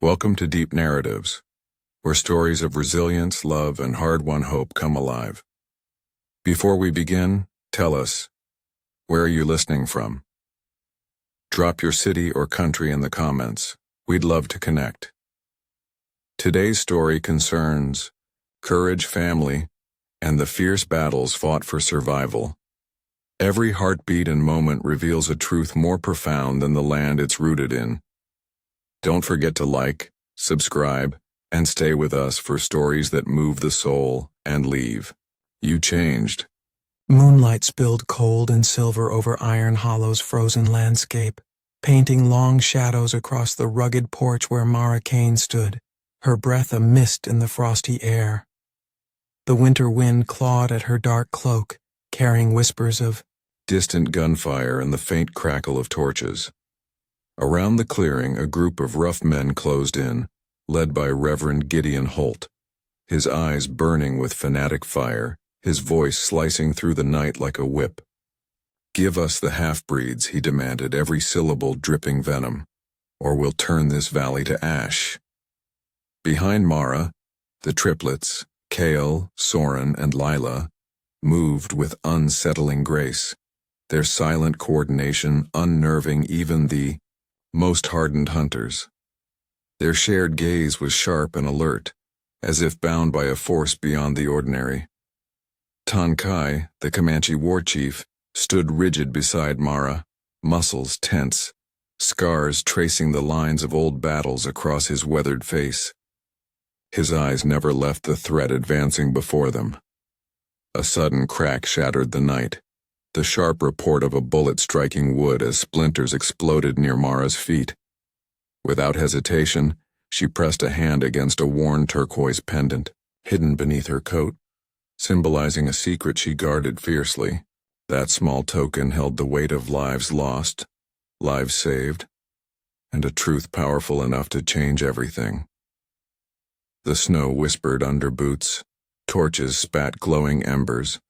Welcome to Deep Narratives, where stories of resilience, love, and hard-won hope come alive. Before we begin, tell us, where are you listening from? Drop your city or country in the comments. We'd love to connect. Today's story concerns courage, family, and the fierce battles fought for survival. Every heartbeat and moment reveals a truth more profound than the land it's rooted in. Don't forget to like, subscribe, and stay with us for stories that move the soul and leave you changed. Moonlight spilled cold and silver over Iron Hollow's frozen landscape, painting long shadows across the rugged porch where Mara Kane stood, her breath a mist in the frosty air. The winter wind clawed at her dark cloak, carrying whispers of distant gunfire and the faint crackle of torches. Around the clearing, a group of rough men closed in, led by Reverend Gideon Holt, his eyes burning with fanatic fire, his voice slicing through the night like a whip. "Give us the half-breeds," he demanded, every syllable dripping venom, "or we'll turn this valley to ash." Behind Mara, the triplets, Kale, Soren, and Lila, moved with unsettling grace, their silent coordination unnerving even the most hardened hunters. Their shared gaze was sharp and alert, as if bound by a force beyond the ordinary. Kai, the Comanche war chief, stood rigid beside Mara, muscles tense, scars tracing the lines of old battles across his weathered face. His eyes never left the threat advancing before them. A sudden crack shattered the night, the sharp report of a bullet striking wood as splinters exploded near Mara's feet. Without hesitation, she pressed a hand against a worn turquoise pendant, hidden beneath her coat, symbolizing a secret she guarded fiercely. That small token held the weight of lives lost, lives saved, and a truth powerful enough to change everything. The snow whispered under boots, torches spat glowing embers,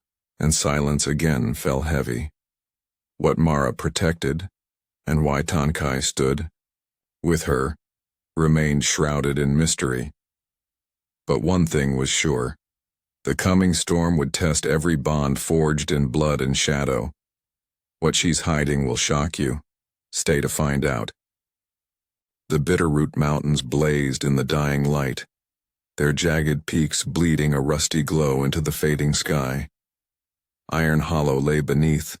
and silence again fell heavy. What Mara protected, and why Kai stood with her, remained shrouded in mystery. But one thing was sure: the coming storm would test every bond forged in blood and shadow. What she's hiding will shock you. Stay to find out. The Bitterroot Mountains blazed in the dying light, their jagged peaks bleeding a rusty glow into the fading sky. Iron Hollow lay beneath,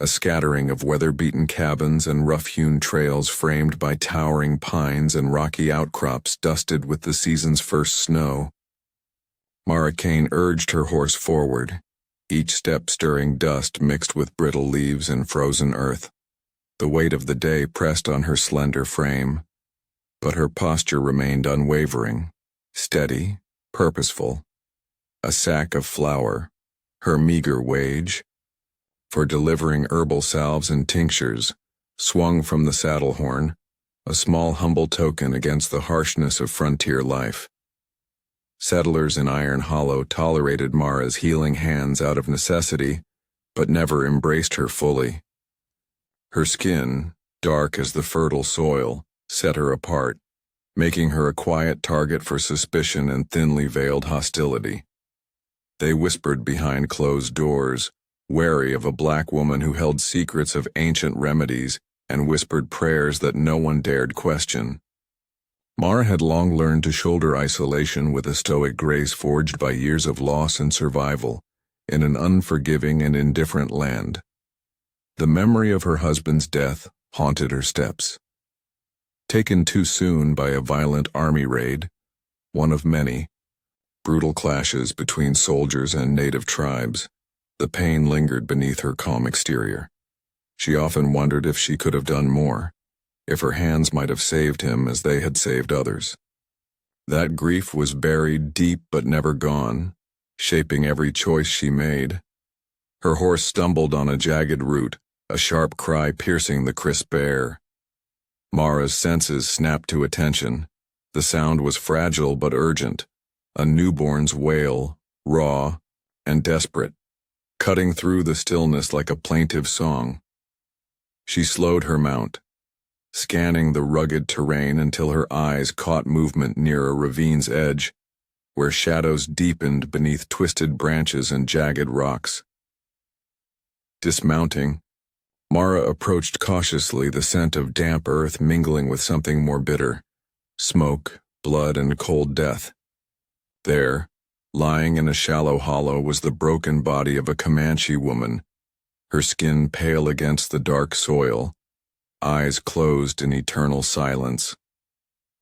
a scattering of weather-beaten cabins and rough-hewn trails framed by towering pines and rocky outcrops dusted with the season's first snow. Mara Kane urged her horse forward, each step stirring dust mixed with brittle leaves and frozen earth. The weight of the day pressed on her slender frame, but her posture remained unwavering, steady, purposeful. A sack of flour, her meager wage, for delivering herbal salves and tinctures, swung from the saddle horn, a small humble token against the harshness of frontier life. Settlers in Iron Hollow tolerated Mara's healing hands out of necessity, but never embraced her fully. Her skin, dark as the fertile soil, set her apart, making her a quiet target for suspicion and thinly veiled hostility. They whispered behind closed doors, wary of a black woman who held secrets of ancient remedies and whispered prayers that no one dared question. Mara had long learned to shoulder isolation with a stoic grace forged by years of loss and survival in an unforgiving and indifferent land. The memory of her husband's death haunted her steps. Taken too soon by a violent army raid, one of many, brutal clashes between soldiers and native tribes, the pain lingered beneath her calm exterior. She often wondered if she could have done more, if her hands might have saved him as they had saved others. That grief was buried deep but never gone, shaping every choice she made. Her horse stumbled on a jagged root, a sharp cry piercing the crisp air. Mara's senses snapped to attention. The sound was fragile but urgent, a newborn's wail, raw and desperate, cutting through the stillness like a plaintive song. She slowed her mount, scanning the rugged terrain until her eyes caught movement near a ravine's edge, where shadows deepened beneath twisted branches and jagged rocks. Dismounting, Mara approached cautiously, the scent of damp earth mingling with something more bitter, smoke, blood, and cold death. There, lying in a shallow hollow, was the broken body of a Comanche woman, her skin pale against the dark soil, eyes closed in eternal silence.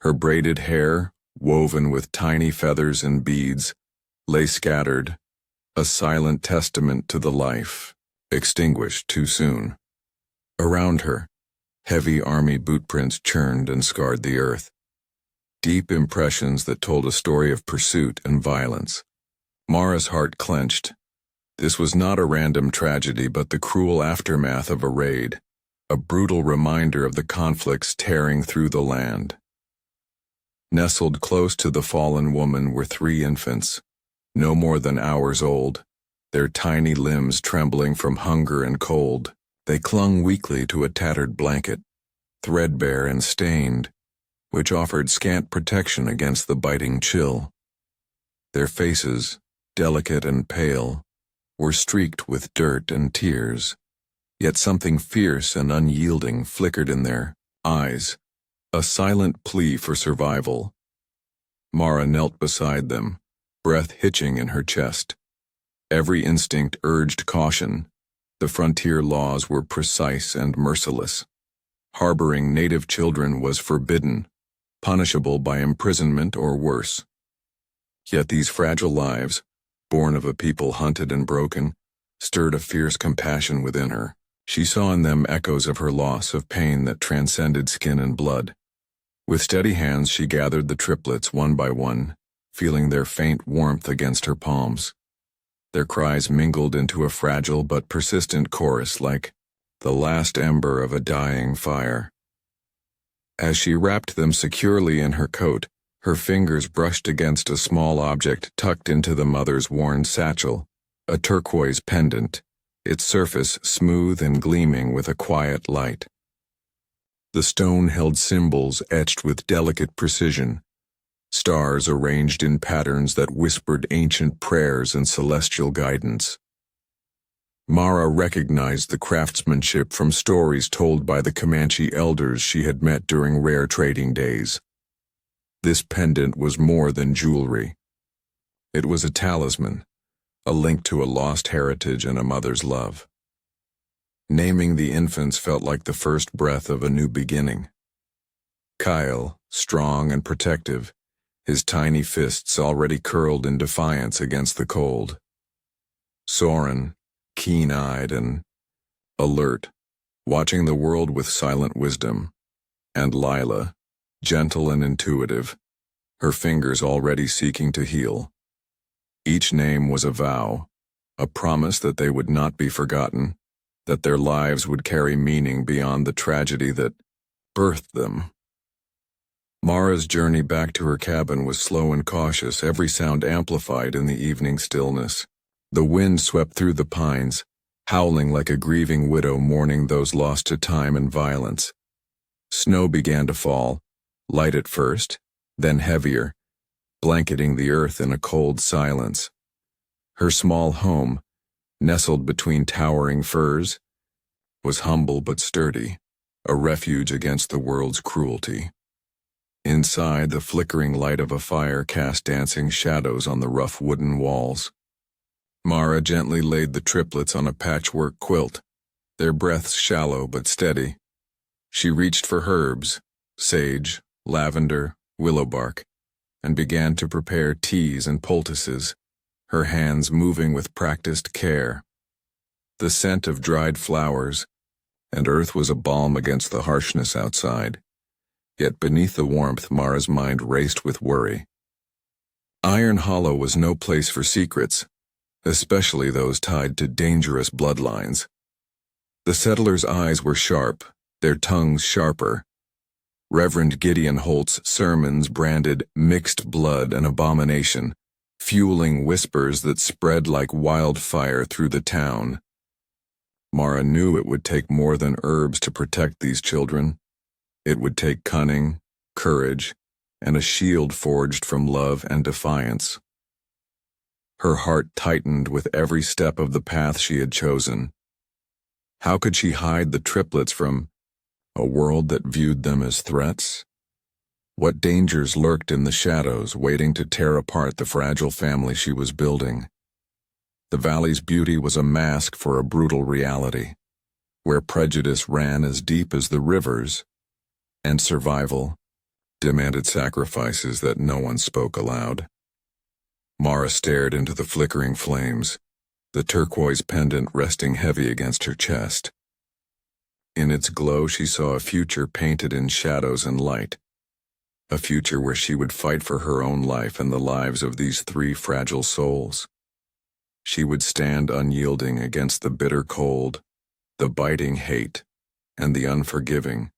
Her braided hair, woven with tiny feathers and beads, lay scattered, a silent testament to the life, extinguished too soon. Around her, heavy army bootprints churned and scarred the earth, deep impressions that told a story of pursuit and violence. Mara's heart clenched. This was not a random tragedy, but the cruel aftermath of a raid, a brutal reminder of the conflicts tearing through the land. Nestled close to the fallen woman were 3 infants, no more than hours old, their tiny limbs trembling from hunger and cold. They clung weakly to a tattered blanket, threadbare and stained, which offered scant protection against the biting chill. Their faces, delicate and pale, were streaked with dirt and tears, yet something fierce and unyielding flickered in their eyes, a silent plea for survival. Mara knelt beside them, breath hitching in her chest. Every instinct urged caution. The frontier laws were precise and merciless. Harboring native children was forbidden, punishable by imprisonment or worse. Yet these fragile lives, born of a people hunted and broken, stirred a fierce compassion within her. She saw in them echoes of her loss, of pain that transcended skin and blood. With steady hands she gathered the triplets one by one, feeling their faint warmth against her palms. Their cries mingled into a fragile but persistent chorus, like the last ember of a dying fire. As she wrapped them securely in her coat, her fingers brushed against a small object tucked into the mother's worn satchel, a turquoise pendant, its surface smooth and gleaming with a quiet light. The stone held symbols etched with delicate precision, stars arranged in patterns that whispered ancient prayers and celestial guidance. Mara recognized the craftsmanship from stories told by the Comanche elders she had met during rare trading days. This pendant was more than jewelry. It was a talisman, a link to a lost heritage and a mother's love. Naming the infants felt like the first breath of a new beginning. Kyle, strong and protective, his tiny fists already curled in defiance against the cold. Soren, keen-eyed and alert, watching the world with silent wisdom. And Lila, gentle and intuitive, her fingers already seeking to heal. Each name was a vow, a promise that they would not be forgotten, that their lives would carry meaning beyond the tragedy that birthed them. Mara's journey back to her cabin was slow and cautious, every sound amplified in the evening stillness. The wind swept through the pines, howling like a grieving widow mourning those lost to time and violence. Snow began to fall, light at first, then heavier, blanketing the earth in a cold silence. Her small home, nestled between towering firs, was humble but sturdy, a refuge against the world's cruelty. Inside, the flickering light of a fire cast dancing shadows on the rough wooden walls. Mara gently laid the triplets on a patchwork quilt, their breaths shallow but steady. She reached for herbs, sage, lavender, willow bark, and began to prepare teas and poultices, her hands moving with practiced care. The scent of dried flowers and earth was a balm against the harshness outside. Yet beneath the warmth, Mara's mind raced with worry. Iron Hollow was no place for secrets, especially those tied to dangerous bloodlines. The settlers' eyes were sharp, their tongues sharper. Reverend Gideon Holt's sermons branded mixed blood an abomination, fueling whispers that spread like wildfire through the town. Mara knew it would take more than herbs to protect these children. It would take cunning, courage, and a shield forged from love and defiance. Her heart tightened with every step of the path she had chosen. How could she hide the triplets from a world that viewed them as threats? What dangers lurked in the shadows, waiting to tear apart the fragile family she was building? The valley's beauty was a mask for a brutal reality, where prejudice ran as deep as the rivers, and survival demanded sacrifices that no one spoke aloud. Mara stared into the flickering flames, the turquoise pendant resting heavy against her chest. In its glow she saw a future painted in shadows and light, a future where she would fight for her own life and the lives of these three fragile souls. She would stand unyielding against the bitter cold, the biting hate, and the unforgiving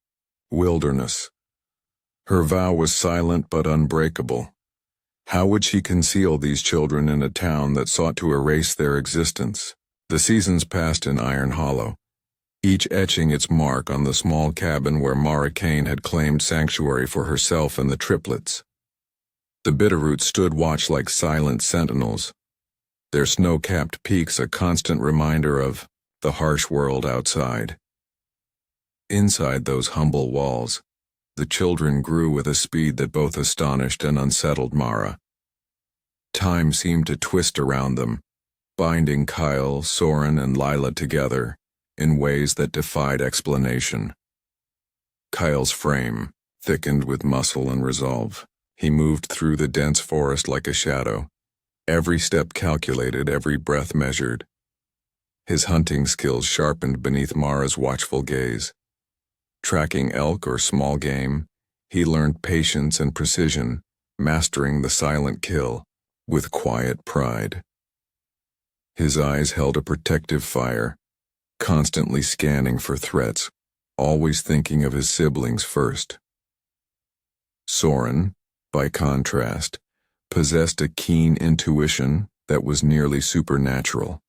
wilderness. Her vow was silent but unbreakable. How would she conceal these children in a town that sought to erase their existence? The seasons passed in Iron Hollow, each etching its mark on the small cabin where Mara Kane had claimed sanctuary for herself and the triplets. The Bitterroots stood watch like silent sentinels, their snow-capped peaks a constant reminder of the harsh world outside. Inside those humble walls, the children grew with a speed that both astonished and unsettled Mara. Time seemed to twist around them, binding Kyle, Soren, and Lila together in ways that defied explanation. Kyle's frame thickened with muscle and resolve. He moved through the dense forest like a shadow, every step calculated, every breath measured. His hunting skills sharpened beneath Mara's watchful gaze. Tracking elk or small game, he learned patience and precision, mastering the silent kill with quiet pride. His eyes held a protective fire, constantly scanning for threats, always thinking of his siblings first. Soren, by contrast, possessed a keen intuition that was nearly supernatural.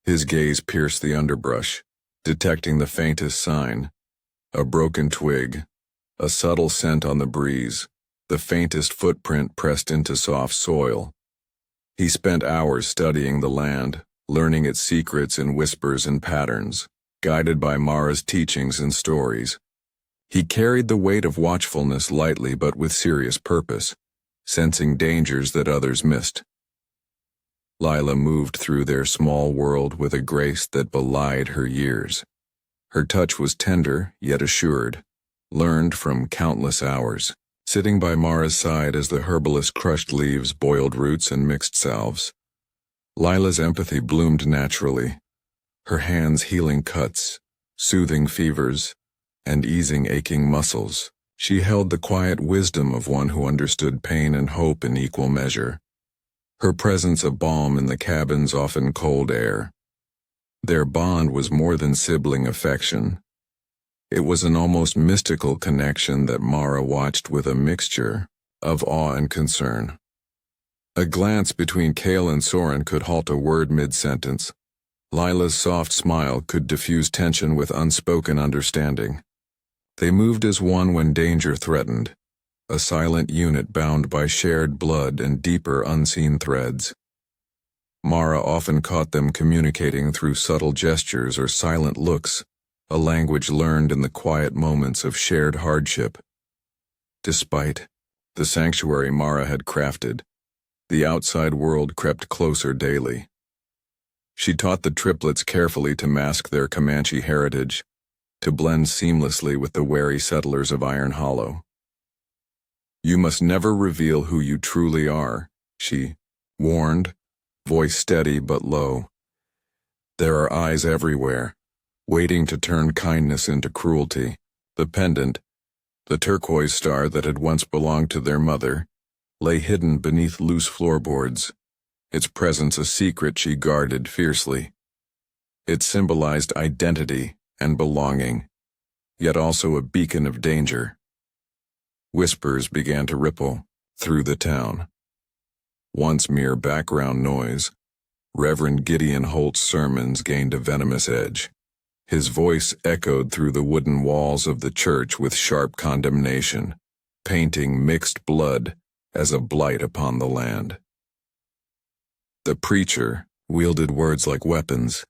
His gaze pierced the underbrush, detecting the faintest sign, a broken twig, a subtle scent on the breeze, the faintest footprint pressed into soft soil. He spent hours studying the land, learning its secrets in whispers and patterns, guided by Mara's teachings and stories. He carried the weight of watchfulness lightly but with serious purpose, sensing dangers that others missed. Lila moved through their small world with a grace that belied her years. Her touch was tender, yet assured, learned from countless hours, sitting by Mara's side as the herbalist crushed leaves, boiled roots, and mixed salves. Lila's empathy bloomed naturally, her hands healing cuts, soothing fevers, and easing aching muscles. She held the quiet wisdom of one who understood pain and hope in equal measure. Her presence a balm in the cabin's often cold air. Their bond was more than sibling affection. It was an almost mystical connection that Mara watched with a mixture of awe and concern. A glance between Kale and Soren could halt a word mid-sentence. Lila's soft smile could diffuse tension with unspoken understanding. They moved as one when danger threatened, a silent unit bound by shared blood and deeper unseen threads. Mara often caught them communicating through subtle gestures or silent looks, a language learned in the quiet moments of shared hardship. Despite the sanctuary Mara had crafted, the outside world crept closer daily. She taught the triplets carefully to mask their Comanche heritage, to blend seamlessly with the wary settlers of Iron Hollow. "You must never reveal who you truly are," she warned, voice steady but low. "There are eyes everywhere, waiting to turn kindness into cruelty." The pendant, the turquoise star that had once belonged to their mother, lay hidden beneath loose floorboards, its presence a secret she guarded fiercely. It symbolized identity and belonging, yet also a beacon of danger. Whispers began to ripple through the town. Once mere background noise, Reverend Gideon Holt's sermons gained a venomous edge. His voice echoed through the wooden walls of the church with sharp condemnation, painting mixed blood as a blight upon the land. The preacher wielded words like weapons,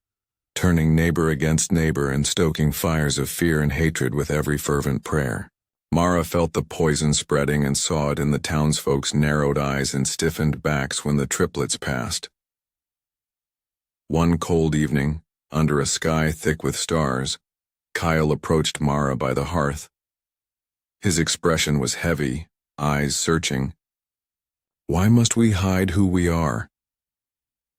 turning neighbor against neighbor and stoking fires of fear and hatred with every fervent prayer. Mara felt the poison spreading and saw it in the townsfolk's narrowed eyes and stiffened backs when the triplets passed. One cold evening, under a sky thick with stars, Kyle approached Mara by the hearth. His expression was heavy, eyes searching. "Why must we hide who we are?"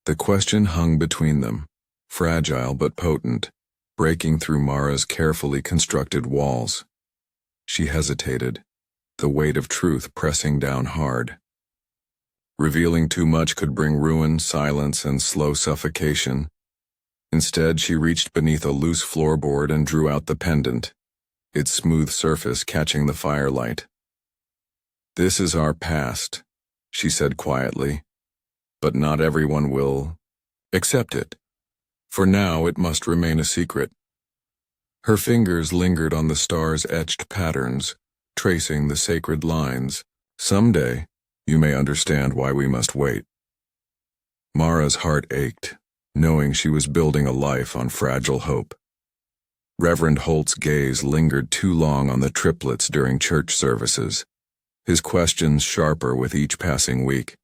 The question hung between them, fragile but potent, breaking through Mara's carefully constructed walls. She hesitated, the weight of truth pressing down hard. Revealing too much could bring ruin, silence, and slow suffocation. Instead, she reached beneath a loose floorboard and drew out the pendant, its smooth surface catching the firelight. "This is our past," she said quietly, "but not everyone will accept it. For now, it must remain a secret." Her fingers lingered on the stars' etched patterns, tracing the sacred lines. "Someday, you may understand why we must wait." Mara's heart ached, knowing she was building a life on fragile hope. Reverend Holt's gaze lingered too long on the triplets during church services, his questions sharper with each passing week.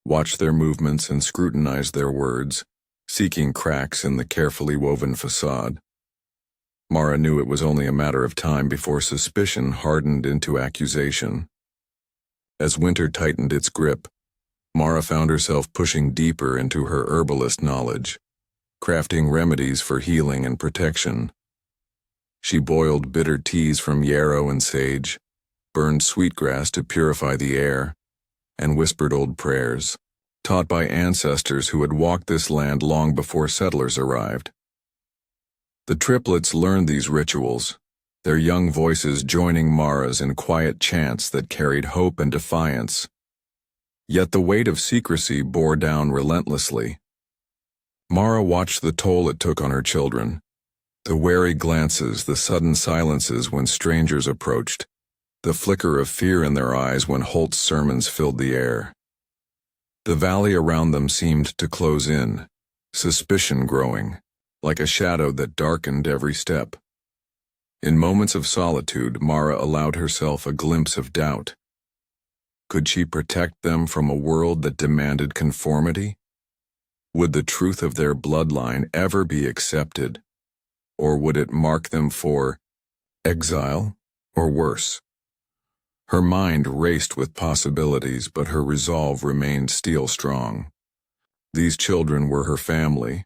Watched their movements and scrutinized their words, seeking cracks in the carefully woven facade. Mara knew it was only a matter of time before suspicion hardened into accusation. As winter tightened its grip, Mara found herself pushing deeper into her herbalist knowledge, crafting remedies for healing and protection. She boiled bitter teas from yarrow and sage, burned sweetgrass to purify the air, and whispered old prayers, taught by ancestors who had walked this land long before settlers arrived. The triplets learned these rituals, their young voices joining Mara's in quiet chants that carried hope and defiance. Yet the weight of secrecy bore down relentlessly. Mara watched the toll it took on her children, the wary glances, the sudden silences when strangers approached, the flicker of fear in their eyes when Holt's sermons filled the air. The valley around them seemed to close in, suspicion growing, like a shadow that darkened every step. In moments of solitude, Mara allowed herself a glimpse of doubt. Could she protect them from a world that demanded conformity? Would the truth of their bloodline ever be accepted? Or would it mark them for exile, or worse? Her mind raced with possibilities, but her resolve remained steel strong. These children were her family,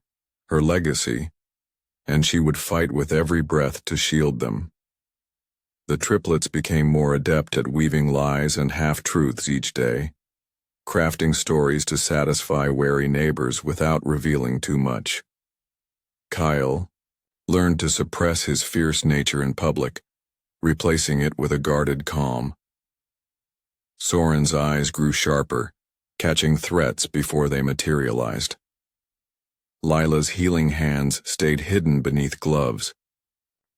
her legacy, and she would fight with every breath to shield them. The triplets became more adept at weaving lies and half-truths each day, crafting stories to satisfy wary neighbors without revealing too much. Kyle learned to suppress his fierce nature in public, replacing it with a guarded calm. Soren's eyes grew sharper, catching threats before they materialized. Lila's healing hands stayed hidden beneath gloves.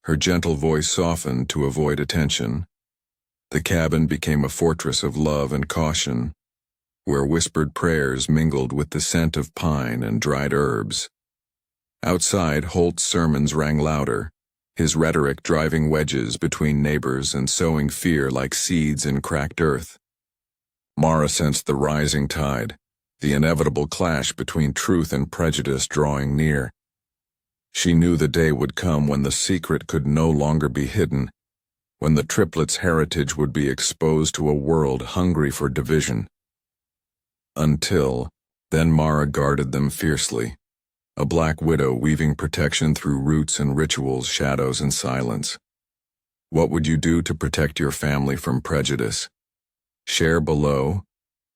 Her gentle voice softened to avoid attention. The cabin became a fortress of love and caution, where whispered prayers mingled with the scent of pine and dried herbs. Outside, Holt's sermons rang louder, his rhetoric driving wedges between neighbors and sowing fear like seeds in cracked earth. Mara sensed the rising tide, the inevitable clash between truth and prejudice drawing near. She knew the day would come when the secret could no longer be hidden, when the triplets' heritage would be exposed to a world hungry for division. Until then, Mara guarded them fiercely, a black widow weaving protection through roots and rituals, shadows and silence. What would you do to protect your family from prejudice? Share below.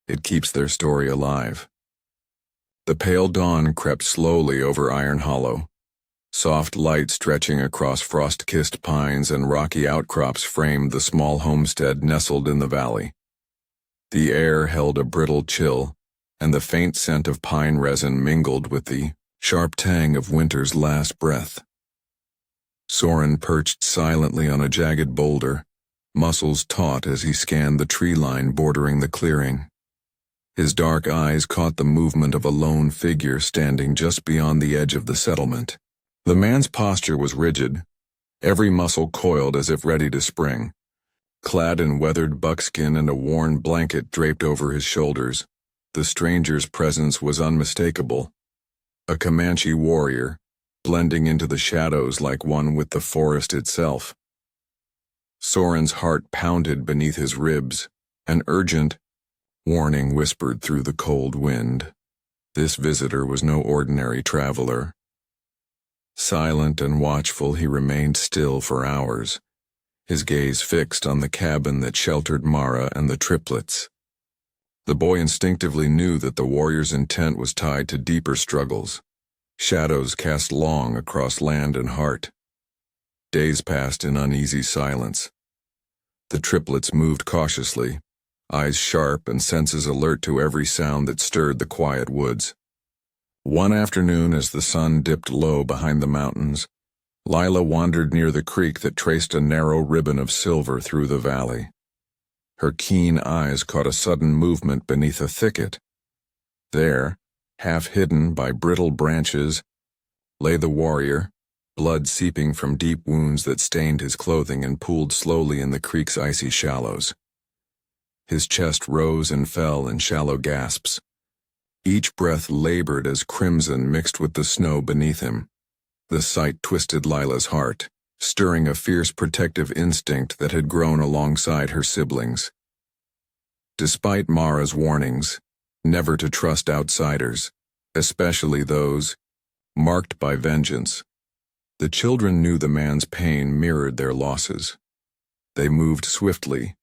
It keeps their story alive. The pale dawn crept slowly over Iron Hollow. Soft light stretching across frost-kissed pines and rocky outcrops framed the small homestead nestled in the valley. The air held a brittle chill, and the faint scent of pine resin mingled with the sharp tang of winter's last breath. Soren perched silently on a jagged boulder, muscles taut as he scanned the tree line bordering the clearing. His dark eyes caught the movement of a lone figure standing just beyond the edge of the settlement. The man's posture was rigid, every muscle coiled as if ready to spring. Clad in weathered buckskin and a worn blanket draped over his shoulders, the stranger's presence was unmistakable. A Comanche warrior, blending into the shadows like one with the forest itself. Soren's heart pounded beneath his ribs, an urgent warning whispered through the cold wind. This visitor was no ordinary traveler. Silent and watchful, he remained still for hours, his gaze fixed on the cabin that sheltered Mara and the triplets. The boy instinctively knew that the warrior's intent was tied to deeper struggles. Shadows cast long across land and heart. Days passed in uneasy silence. The triplets moved cautiously, eyes sharp and senses alert to every sound that stirred the quiet woods. One afternoon, as the sun dipped low behind the mountains, Lila wandered near the creek that traced a narrow ribbon of silver through the valley. Her keen eyes caught a sudden movement beneath a thicket. There, half hidden by brittle branches, lay the warrior, blood seeping from deep wounds that stained his clothing and pooled slowly in the creek's icy shallows. His chest rose and fell in shallow gasps. Each breath labored as crimson mixed with the snow beneath him. The sight twisted Lila's heart, stirring a fierce protective instinct that had grown alongside her siblings. Despite Mara's warnings, never to trust outsiders, especially those marked by vengeance, the children knew the man's pain mirrored their losses. They moved swiftly,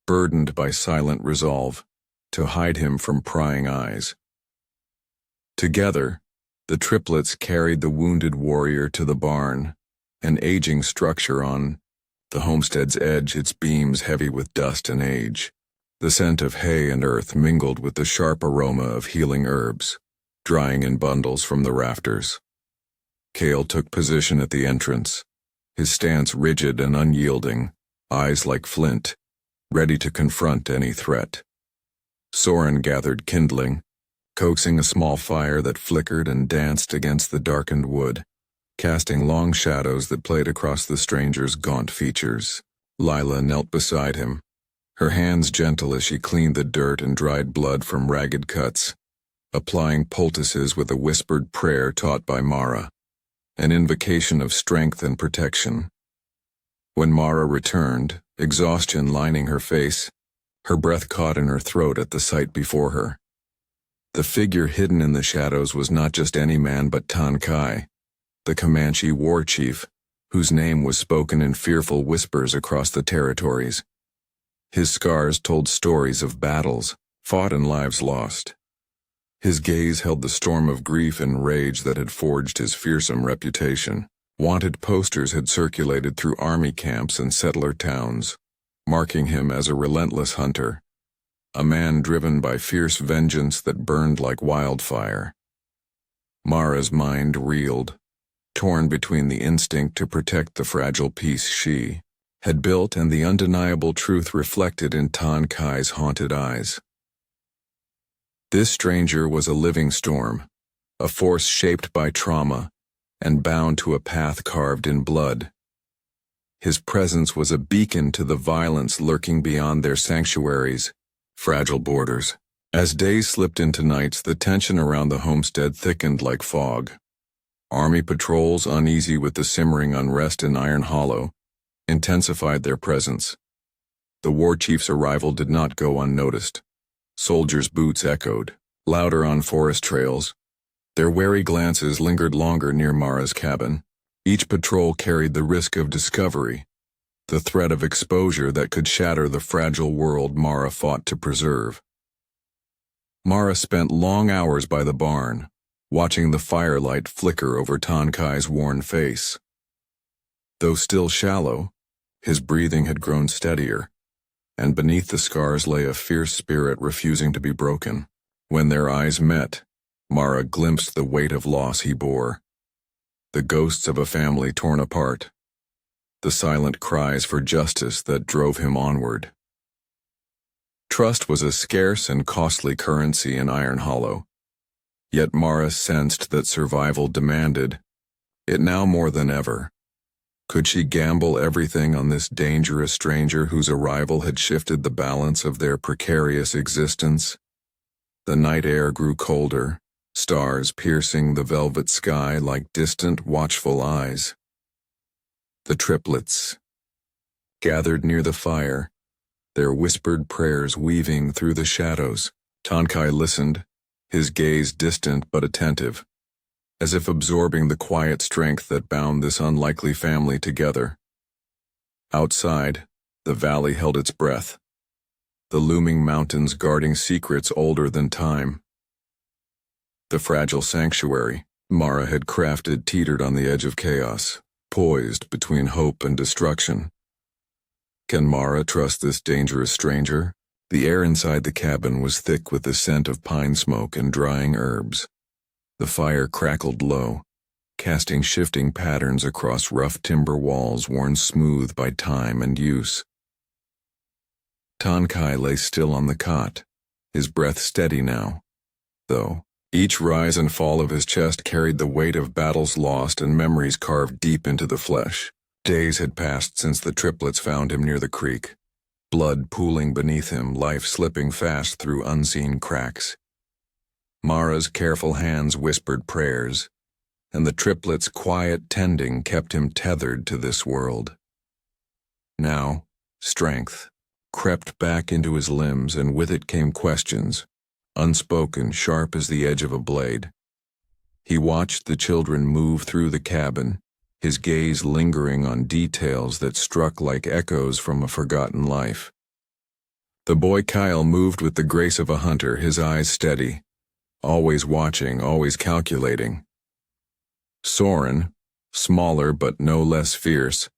burdened by silent resolve, to hide him from prying eyes. Together, the triplets carried the wounded warrior to the barn, an aging structure on the homestead's edge, its beams heavy with dust and age. The scent of hay and earth mingled with the sharp aroma of healing herbs, drying in bundles from the rafters. Cale took position at the entrance, his stance rigid and unyielding, eyes like flint, ready to confront any threat. Soren gathered kindling, coaxing a small fire that flickered and danced against the darkened wood, casting long shadows that played across the stranger's gaunt features. Lila knelt beside him, her hands gentle as she cleaned the dirt and dried blood from ragged cuts, applying poultices with a whispered prayer taught by Mara, an invocation of strength and protection. When Mara returned, exhaustion lining her face, her breath caught in her throat at the sight before her. The figure hidden in the shadows was not just any man but Kai, the Comanche war chief, whose name was spoken in fearful whispers across the territories. His scars told stories of battles fought and lives lost. His gaze held the storm of grief and rage that had forged his fearsome reputation. Wanted posters had circulated through army camps and settler towns, marking him as a relentless hunter, a man driven by fierce vengeance that burned like wildfire. Mara's mind reeled, torn between the instinct to protect the fragile peace she had built and the undeniable truth reflected in Kai's haunted eyes. This stranger was a living storm, a force shaped by trauma and bound to a path carved in blood. His presence was a beacon to the violence lurking beyond their sanctuaries, fragile borders. As days slipped into nights, the tension around the homestead thickened like fog. Army patrols, uneasy with the simmering unrest in Iron Hollow, intensified their presence. The war chief's arrival did not go unnoticed. Soldiers' boots echoed, louder on forest trails. Their wary glances lingered longer near Mara's cabin. Each patrol carried the risk of discovery, the threat of exposure that could shatter the fragile world Mara fought to preserve. Mara spent long hours by the barn, watching the firelight flicker over Kai's worn face. Though still shallow, his breathing had grown steadier, and beneath the scars lay a fierce spirit refusing to be broken. When their eyes met, Mara glimpsed the weight of loss he bore. The ghosts of a family torn apart, the silent cries for justice that drove him onward. Trust was a scarce and costly currency in Iron Hollow, yet Mara sensed that survival demanded it now more than ever. Could she gamble everything on this dangerous stranger whose arrival had shifted the balance of their precarious existence? The night air grew colder, stars piercing the velvet sky like distant, watchful eyes. The triplets gathered near the fire, their whispered prayers weaving through the shadows. Tonkai listened, his gaze distant but attentive, as if absorbing the quiet strength that bound this unlikely family together. Outside, the valley held its breath, the looming mountains guarding secrets older than time. The fragile sanctuary Mara had crafted teetered on the edge of chaos, poised between hope and destruction. Can Mara trust this dangerous stranger? The air inside the cabin was thick with the scent of pine smoke and drying herbs. The fire crackled low, casting shifting patterns across rough timber walls worn smooth by time and use. Tonkai lay still on the cot, his breath steady now, though each rise and fall of his chest carried the weight of battles lost and memories carved deep into the flesh. Days had passed since the triplets found him near the creek, blood pooling beneath him, life slipping fast through unseen cracks. Mara's careful hands whispered prayers, and the triplets' quiet tending kept him tethered to this world. Now, strength crept back into his limbs, and with it came questions, unspoken, sharp as the edge of a blade. He watched the children move through the cabin, his gaze lingering on details that struck like echoes from a forgotten life. The boy Kyle moved with the grace of a hunter, his eyes steady, always watching, always calculating. Soren, smaller but no less fierce,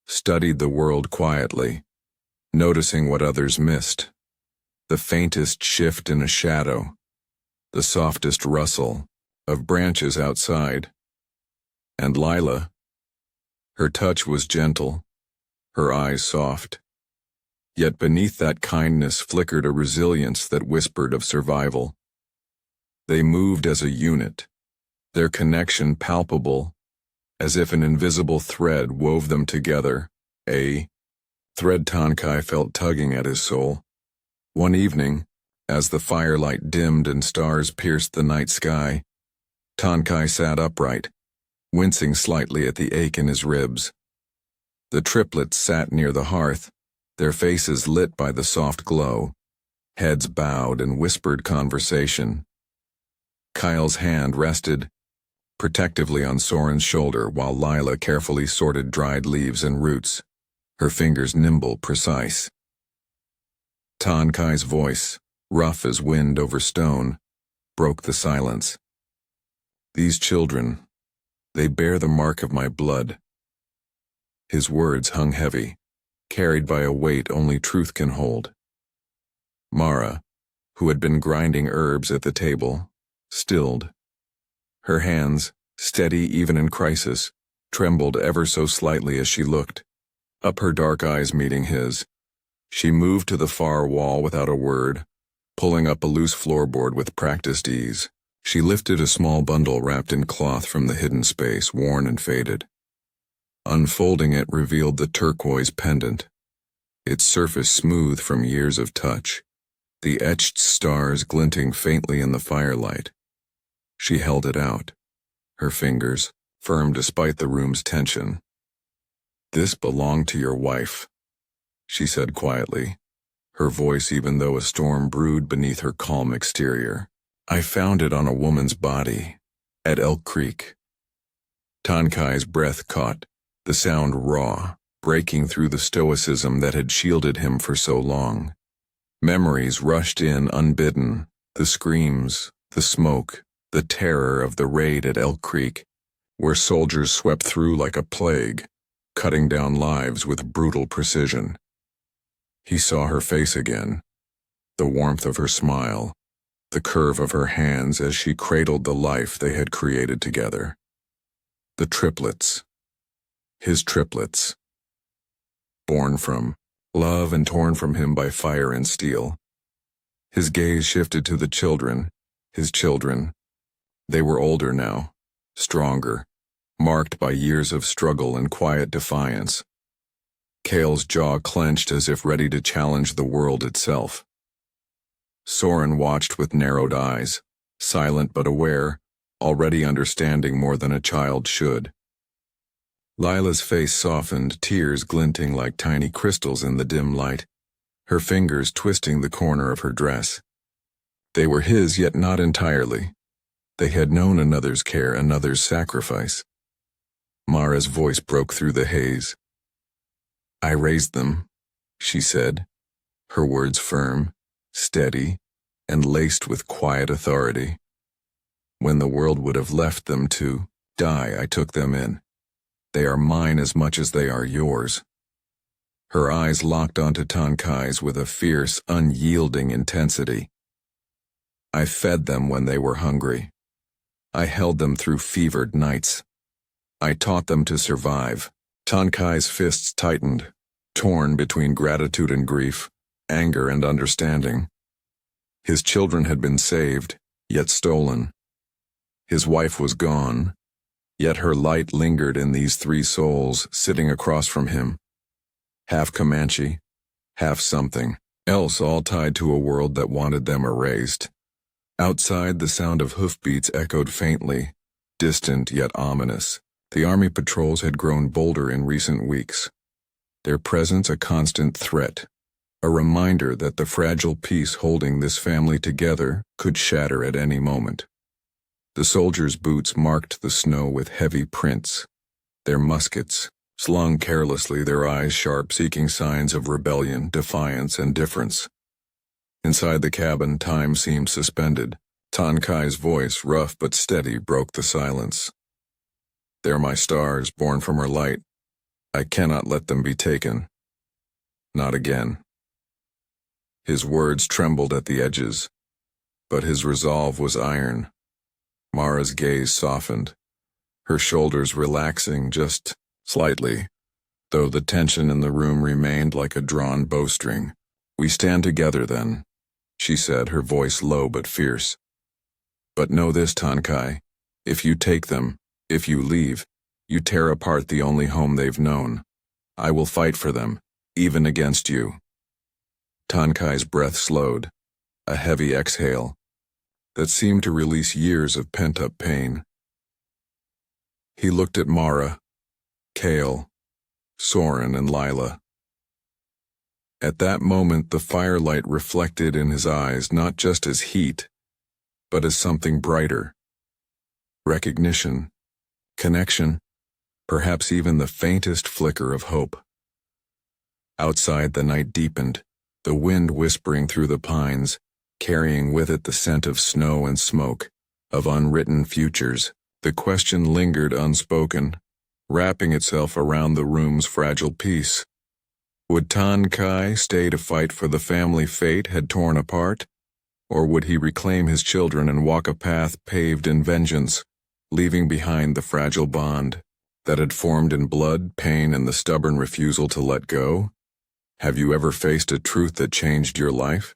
studied the world quietly, noticing what others missed. The faintest shift in a shadow, the softest rustle of branches outside. And Lila, her touch was gentle, her eyes soft. Yet beneath that kindness flickered a resilience that whispered of survival. They moved as a unit, their connection palpable, as if an invisible thread wove them together, a thread Tonkai felt tugging at his soul. One evening, as the firelight dimmed and stars pierced the night sky, Tonkai sat upright, wincing slightly at the ache in his ribs. The triplets sat near the hearth, their faces lit by the soft glow, heads bowed in whispered conversation. Kyle's hand rested protectively on Soren's shoulder while Lila carefully sorted dried leaves and roots, her fingers nimble, precise. Tonkai's voice, rough as wind over stone, broke the silence. These children, they bear the mark of my blood. His words hung heavy, carried by a weight only truth can hold. Mara, who had been grinding herbs at the table, stilled. Her hands, steady even in crisis, trembled ever so slightly as she looked, up her dark eyes meeting his. She moved to the far wall without a word, pulling up a loose floorboard with practiced ease. She lifted a small bundle wrapped in cloth from the hidden space, worn and faded. Unfolding it revealed the turquoise pendant, its surface smooth from years of touch, the etched stars glinting faintly in the firelight. She held it out, her fingers firm despite the room's tension. "This belonged to your wife," she said quietly, her voice even though a storm brewed beneath her calm exterior. "I found it on a woman's body, at Elk Creek." Tonkai's breath caught, the sound raw, breaking through the stoicism that had shielded him for so long. Memories rushed in unbidden, the screams, the smoke, the terror of the raid at Elk Creek, where soldiers swept through like a plague, cutting down lives with brutal precision. He saw her face again, the warmth of her smile, the curve of her hands as she cradled the life they had created together. The triplets. His triplets. born from love and torn from him by fire and steel. His gaze shifted to the children, his children. They were older now, stronger, marked by years of struggle and quiet defiance. Cale's jaw clenched as if ready to challenge the world itself. Soren watched with narrowed eyes, silent but aware, already understanding more than a child should. Lila's face softened, tears glinting like tiny crystals in the dim light, her fingers twisting the corner of her dress. They were his, yet not entirely. They had known another's care, another's sacrifice. Mara's voice broke through the haze. "I raised them," she said, her words firm, steady, and laced with quiet authority. "When the world would have left them to die, I took them in. They are mine as much as they are yours." Her eyes locked onto Tonkai's with a fierce, unyielding intensity. "I fed them when they were hungry. I held them through fevered nights. I taught them to survive." Tonkai's fists tightened, torn between gratitude and grief, anger and understanding. His children had been saved, yet stolen. His wife was gone, yet her light lingered in these three souls sitting across from him. Half Comanche, half something else, all tied to a world that wanted them erased. Outside, the sound of hoofbeats echoed faintly, distant yet ominous. The army patrols had grown bolder in recent weeks, their presence a constant threat, a reminder that the fragile peace holding this family together could shatter at any moment. The soldiers' boots marked the snow with heavy prints, their muskets slung carelessly, their eyes sharp, seeking signs of rebellion, defiance, and difference. Inside the cabin, time seemed suspended. Tonkai's voice, rough but steady, broke the silence. "They're my stars, born from her light. I cannot let them be taken. Not again." His words trembled at the edges, but his resolve was iron. Mara's gaze softened, her shoulders relaxing just slightly, though the tension in the room remained like a drawn bowstring. "We stand together then," she said, her voice low but fierce. "But know this, Tonkai, if you take them, if you leave, you tear apart the only home they've known. I will fight for them, even against you." Tonkai's breath slowed, a heavy exhale that seemed to release years of pent-up pain. He looked at Mara, Cale, Soren, and Lila. At that moment, the firelight reflected in his eyes not just as heat, but as something brighter. Recognition, connection, perhaps even the faintest flicker of hope. Outside, the night deepened, the wind whispering through the pines, carrying with it the scent of snow and smoke, of unwritten futures. The question lingered unspoken, wrapping itself around the room's fragile peace. Would Tonkai stay to fight for the family fate had torn apart? Or would he reclaim his children and walk a path paved in vengeance, leaving behind the fragile bond that had formed in blood, pain, and the stubborn refusal to let go? Have you ever faced a truth that changed your life?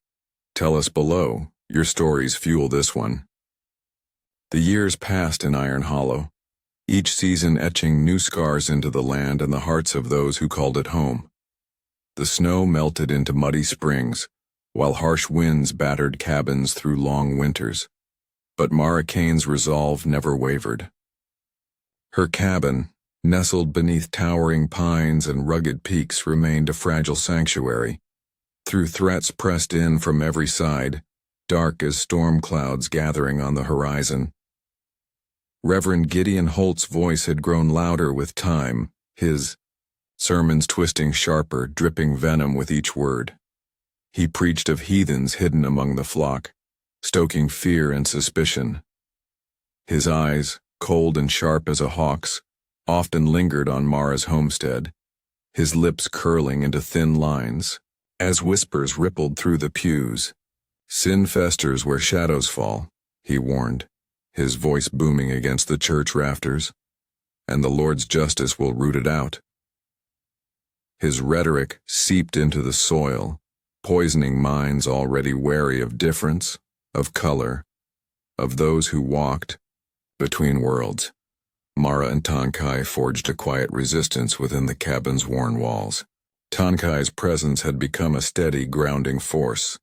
Tell us below. Your stories fuel this one. The years passed in Iron Hollow, each season etching new scars into the land and the hearts of those who called it home. The snow melted into muddy springs, while harsh winds battered cabins through long winters. But Mara Kane's resolve never wavered. Her cabin, nestled beneath towering pines and rugged peaks, remained a fragile sanctuary. Through threats pressed in from every side, dark as storm clouds gathering on the horizon. Reverend Gideon Holt's voice had grown louder with time, his sermons twisting sharper, dripping venom with each word. He preached of heathens hidden among the flock, stoking fear and suspicion. His eyes, cold and sharp as a hawk's, often lingered on Mara's homestead, his lips curling into thin lines, as whispers rippled through the pews. "Sin festers where shadows fall," he warned, his voice booming against the church rafters, "and the Lord's justice will root it out." His rhetoric seeped into the soil, poisoning minds already wary of difference, of color, of those who walked between worlds. Mara and Tonkai forged a quiet resistance within the cabin's worn walls. Tonkai's presence had become a steady, grounding force,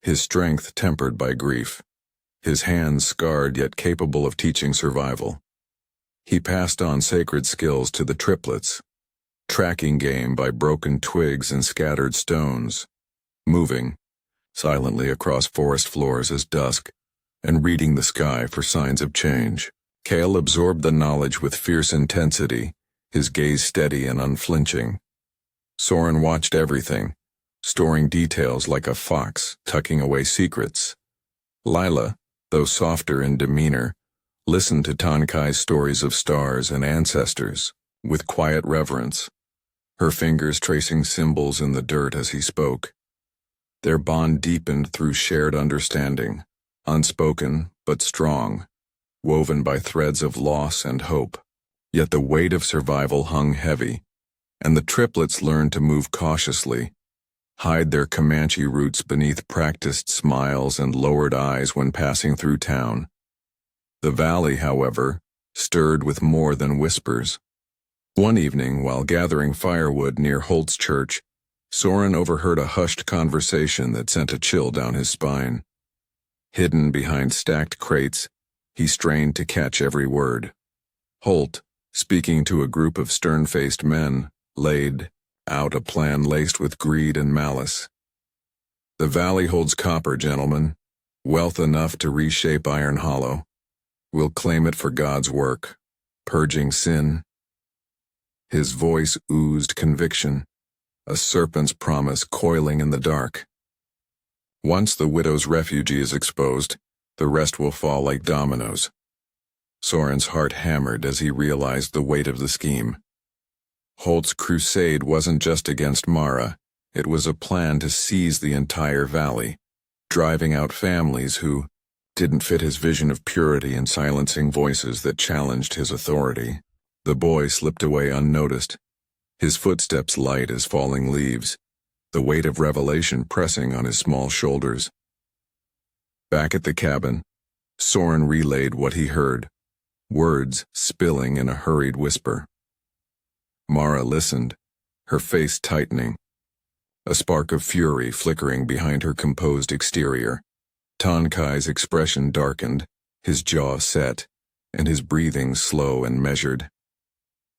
his strength tempered by grief, his hands scarred yet capable of teaching survival. He passed on sacred skills to the triplets, tracking game by broken twigs and scattered stones, moving silently across forest floors as dusk, and reading the sky for signs of change. Kale absorbed the knowledge with fierce intensity, his gaze steady and unflinching. Soren watched everything, storing details like a fox tucking away secrets. Lila, though softer in demeanor, listened to Tonkai's stories of stars and ancestors with quiet reverence, her fingers tracing symbols in the dirt as he spoke. Their bond deepened through shared understanding, unspoken but strong, woven by threads of loss and hope. Yet the weight of survival hung heavy, and the triplets learned to move cautiously, hide their Comanche roots beneath practiced smiles and lowered eyes when passing through town. The valley, however, stirred with more than whispers. One evening, while gathering firewood near Holt's church, Soren overheard a hushed conversation that sent a chill down his spine. Hidden behind stacked crates, he strained to catch every word. Holt, speaking to a group of stern-faced men, laid out a plan laced with greed and malice. The valley holds copper, gentlemen, wealth enough to reshape Iron Hollow. We'll claim it for God's work, purging sin. His voice oozed conviction, a serpent's promise coiling in the dark. Once the widow's refugee is exposed, the rest will fall like dominoes. Soren's heart hammered as he realized the weight of the scheme. Holt's crusade wasn't just against Mara, it was a plan to seize the entire valley, driving out families who didn't fit his vision of purity and silencing voices that challenged his authority. The boy slipped away unnoticed, his footsteps light as falling leaves, the weight of revelation pressing on his small shoulders. Back at the cabin, Soren relayed what he heard, words spilling in a hurried whisper. Mara listened, her face tightening, a spark of fury flickering behind her composed exterior. Tonkai's expression darkened, his jaw set, and his breathing slow and measured.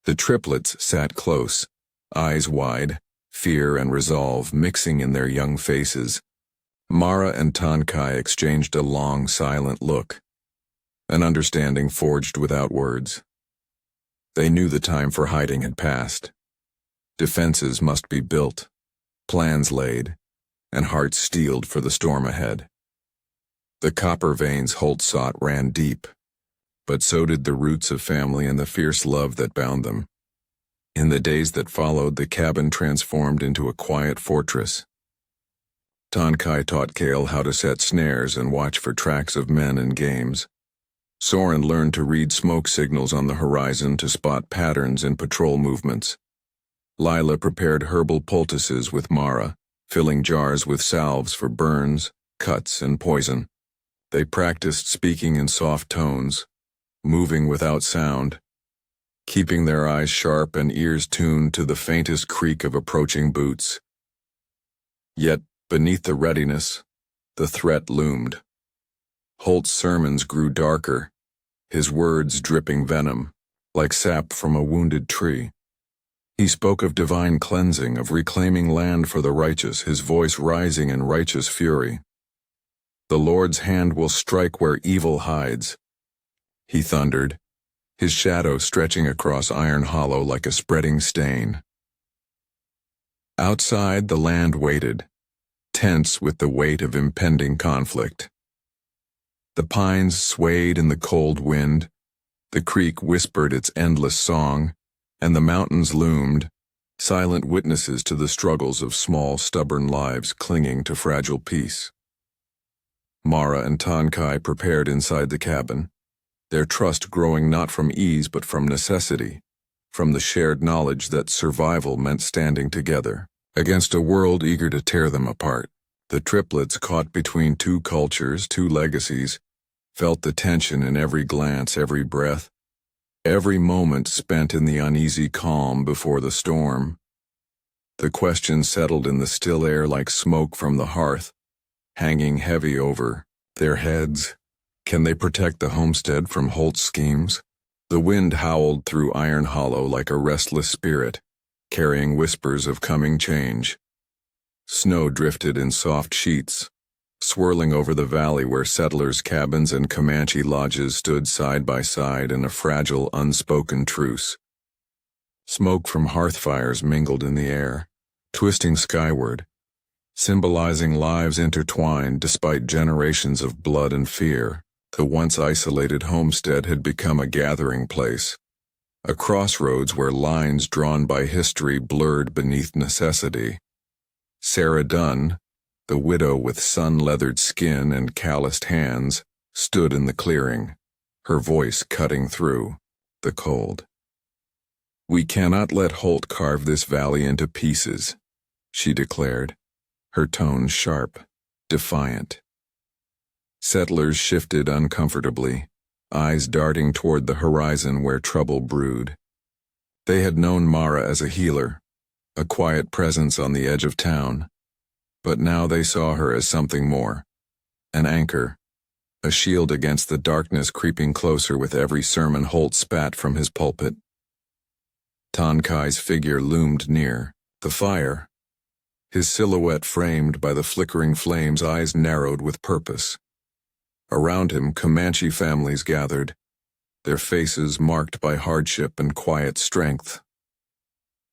The triplets sat close, eyes wide, fear and resolve mixing in their young faces. Mara and Tonkai exchanged a long, silent look, an understanding forged without words. They knew the time for hiding had passed. Defenses must be built, plans laid, and hearts steeled for the storm ahead. The copper veins Holt sought ran deep, but so did the roots of family and the fierce love that bound them. In the days that followed, the cabin transformed into a quiet fortress. Tonkai taught Kale how to set snares and watch for tracks of men and games. Soren learned to read smoke signals on the horizon to spot patterns in patrol movements. Lila prepared herbal poultices with Mara, filling jars with salves for burns, cuts, and poison. They practiced speaking in soft tones, moving without sound, keeping their eyes sharp and ears tuned to the faintest creak of approaching boots. Yet, beneath the readiness, the threat loomed. Holt's sermons grew darker, his words dripping venom, like sap from a wounded tree. He spoke of divine cleansing, of reclaiming land for the righteous, his voice rising in righteous fury. The Lord's hand will strike where evil hides, he thundered, his shadow stretching across Iron Hollow like a spreading stain. Outside, the land waited, tense with the weight of impending conflict. The pines swayed in the cold wind, the creek whispered its endless song, and the mountains loomed, silent witnesses to the struggles of small, stubborn lives clinging to fragile peace. Mara and Tonkai prepared inside the cabin, their trust growing not from ease but from necessity, from the shared knowledge that survival meant standing together against a world eager to tear them apart. The triplets, caught between two cultures, two legacies, felt the tension in every glance, every breath, every moment spent in the uneasy calm before the storm. The question settled in the still air like smoke from the hearth, hanging heavy over their heads. Can they protect the homestead from Holt's schemes? The wind howled through Iron Hollow like a restless spirit, carrying whispers of coming change. Snow drifted in soft sheets, swirling over the valley where settlers' cabins and Comanche lodges stood side by side in a fragile, unspoken truce. Smoke from hearth fires mingled in the air, twisting skyward, symbolizing lives intertwined despite generations of blood and fear. The once isolated homestead had become a gathering place, a crossroads where lines drawn by history blurred beneath necessity. Sarah Dunn, the widow with sun-leathered skin and calloused hands, stood in the clearing, her voice cutting through the cold. "We cannot let Holt carve this valley into pieces," she declared, her tone sharp, defiant. Settlers shifted uncomfortably, eyes darting toward the horizon where trouble brewed. They had known Mara as a healer, a quiet presence on the edge of town, but now they saw her as something more, an anchor, a shield against the darkness creeping closer with every sermon Holt spat from his pulpit. Tonkai's figure loomed near, the fire, his silhouette framed by the flickering flames, eyes narrowed with purpose. Around him, Comanche families gathered, their faces marked by hardship and quiet strength.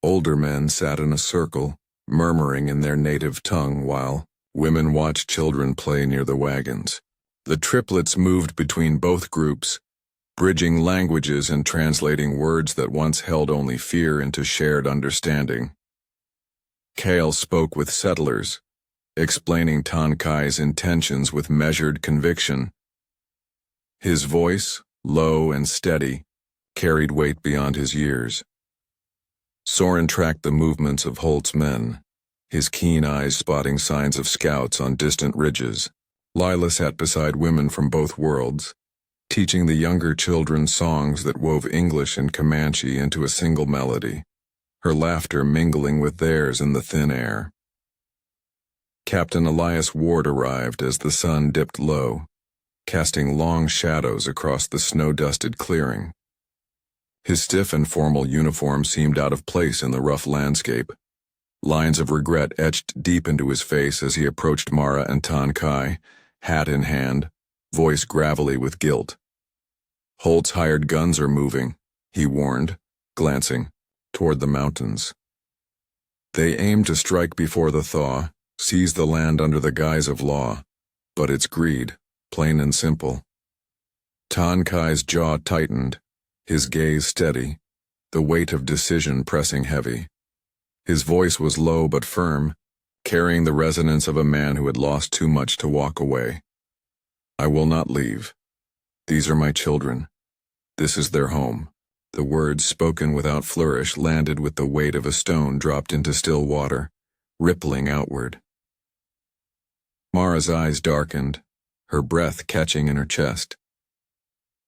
Older men sat in a circle, murmuring in their native tongue while women watched children play near the wagons. The triplets moved between both groups, bridging languages and translating words that once held only fear into shared understanding. Kale spoke with settlers, explaining Tonkai's intentions with measured conviction. His voice, low and steady, carried weight beyond his years. Soren tracked the movements of Holt's men, his keen eyes spotting signs of scouts on distant ridges. Lila sat beside women from both worlds, teaching the younger children songs that wove English and Comanche into a single melody, her laughter mingling with theirs in the thin air. Captain Elias Ward arrived as the sun dipped low, casting long shadows across the snow-dusted clearing. His stiff and formal uniform seemed out of place in the rough landscape. Lines of regret etched deep into his face as he approached Mara and Tonkai, hat in hand, voice gravelly with guilt. "Holt's hired guns are moving," he warned, glancing toward the mountains. "They aim to strike before the thaw, seize the land under the guise of law, but it's greed, plain and simple." Tonkai's jaw tightened, his gaze steady, the weight of decision pressing heavy. His voice was low but firm, carrying the resonance of a man who had lost too much to walk away. "I will not leave. These are my children. This is their home." The words, spoken without flourish, landed with the weight of a stone dropped into still water, rippling outward. Mara's eyes darkened, her breath catching in her chest.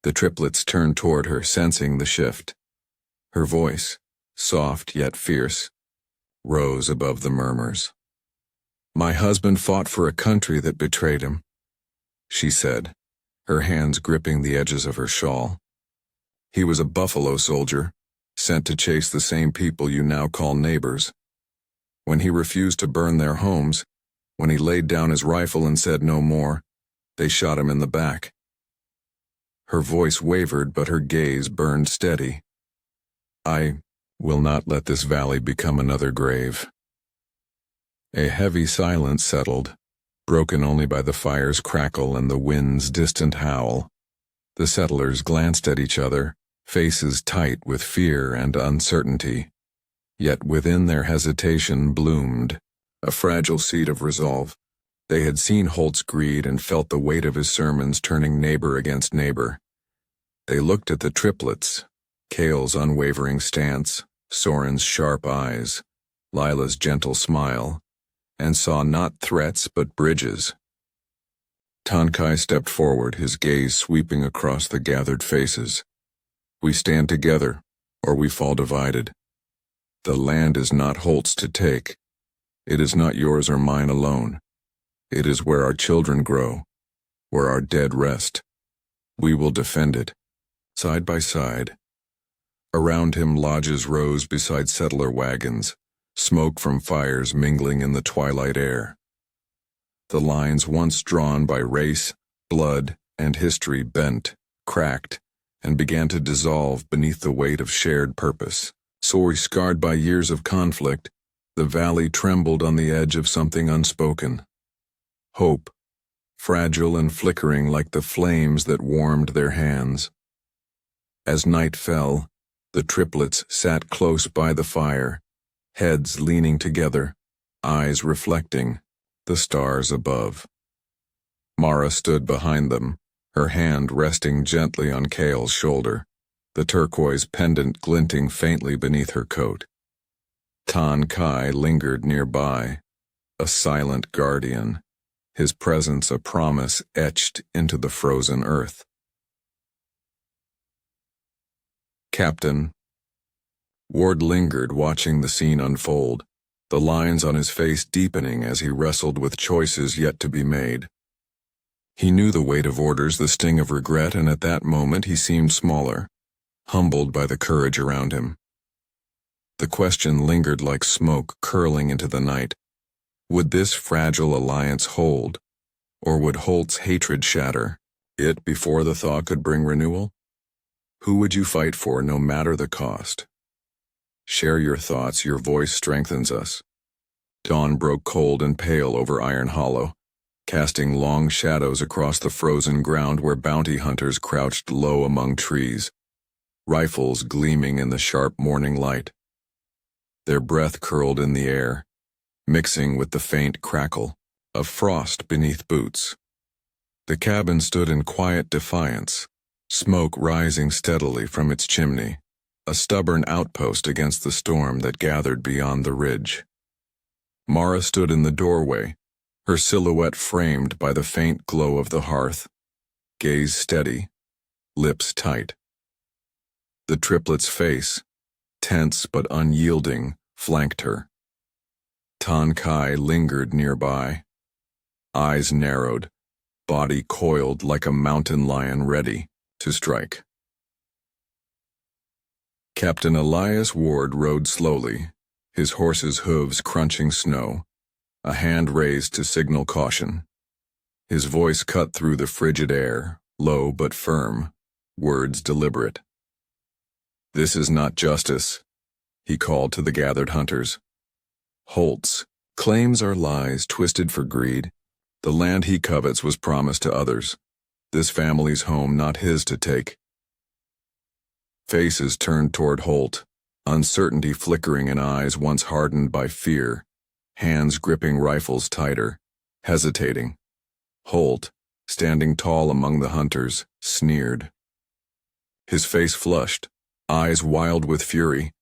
The triplets turned toward her, sensing the shift. Her voice, soft yet fierce, rose above the murmurs. "My husband fought for a country that betrayed him," she said, her hands gripping the edges of her shawl. "He was a buffalo soldier, sent to chase the same people you now call neighbors. When he refused to burn their homes, when he laid down his rifle and said no more, they shot him in the back." Her voice wavered, but her gaze burned steady. "I will not let this valley become another grave." A heavy silence settled, broken only by the fire's crackle and the wind's distant howl. The settlers glanced at each other, faces tight with fear and uncertainty. Yet within their hesitation bloomed a fragile seed of resolve. They had seen Holt's greed and felt the weight of his sermons turning neighbor against neighbor. They looked at the triplets, Kale's unwavering stance, Soren's sharp eyes, Lila's gentle smile, and saw not threats but bridges. Tankai stepped forward, his gaze sweeping across the gathered faces. We stand together, or we fall divided. The land is not Holt's to take. It is not yours or mine alone. It is where our children grow, where our dead rest. We will defend it, side by side. Around him lodges rose beside settler wagons, smoke from fires mingling in the twilight air. The lines once drawn by race, blood, and history bent, cracked, and began to dissolve beneath the weight of shared purpose. Sore scarred by years of conflict, the valley trembled on the edge of something unspoken. Hope, fragile and flickering like the flames that warmed their hands. As night fell, the triplets sat close by the fire, heads leaning together, eyes reflecting the stars above. Mara stood behind them, her hand resting gently on Kale's shoulder, the turquoise pendant glinting faintly beneath her coat. Tankai lingered nearby, a silent guardian, his presence a promise etched into the frozen earth. Captain. Ward lingered, watching the scene unfold, the lines on his face deepening as he wrestled with choices yet to be made. He knew the weight of orders, the sting of regret, and at that moment he seemed smaller, humbled by the courage around him. The question lingered like smoke curling into the night. Would this fragile alliance hold, or would Holt's hatred shatter it before the thaw could bring renewal? Who would you fight for, no matter the cost? Share your thoughts, your voice strengthens us. Dawn broke cold and pale over Iron Hollow, casting long shadows across the frozen ground where bounty hunters crouched low among trees, rifles gleaming in the sharp morning light. Their breath curled in the air, mixing with the faint crackle of frost beneath boots. The cabin stood in quiet defiance, smoke rising steadily from its chimney, a stubborn outpost against the storm that gathered beyond the ridge. Mara stood in the doorway, her silhouette framed by the faint glow of the hearth, gaze steady, lips tight. The triplet's face, tense but unyielding, flanked her. Tankai lingered nearby, eyes narrowed, body coiled like a mountain lion ready to strike. Captain Elias Ward rode slowly, his horse's hooves crunching snow, a hand raised to signal caution. His voice cut through the frigid air, low but firm, words deliberate. "This is not justice," he called to the gathered hunters. "Holt's claims are lies twisted for greed. The land he covets was promised to others. This family's home not his to take." Faces turned toward Holt, uncertainty flickering in eyes once hardened by fear, hands gripping rifles tighter, hesitating. Holt, standing tall among the hunters, sneered. His face flushed, eyes wild with fury.